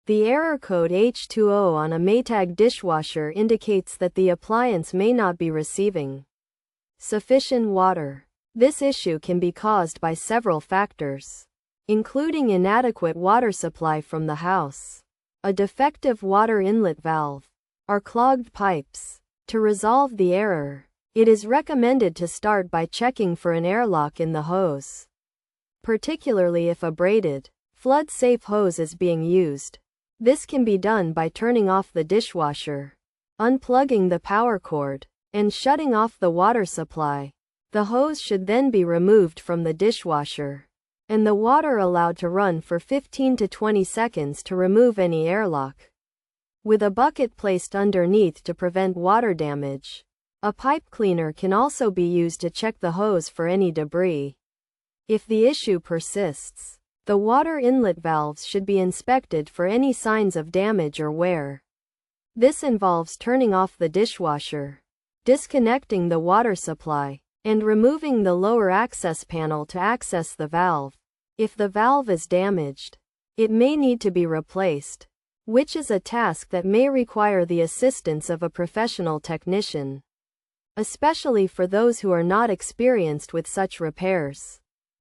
The error code H2O on a Maytag dishwasher indicates that the appliance may not be receiving sufficient water. This issue can be caused by several factors, including inadequate water supply from the house, a defective water inlet valve, or clogged pipes. To resolve the error, it is recommended to start by checking for an airlock in the hose, particularly if a braided, flood-safe hose is being used. This can be done by turning off the dishwasher, unplugging the power cord, and shutting off the water supply. The hose should then be removed from the dishwasher, and the water allowed to run for 15 to 20 seconds to remove any airlock, with a bucket placed underneath to prevent water damage. A pipe cleaner can also be used to check the hose for any debris. If the issue persists, the water inlet valves should be inspected for any signs of damage or wear. This involves turning off the dishwasher, disconnecting the water supply, and removing the lower access panel to access the valve. If the valve is damaged, it may need to be replaced, which is a task that may require the assistance of a professional technician, especially for those who are not experienced with such repairs.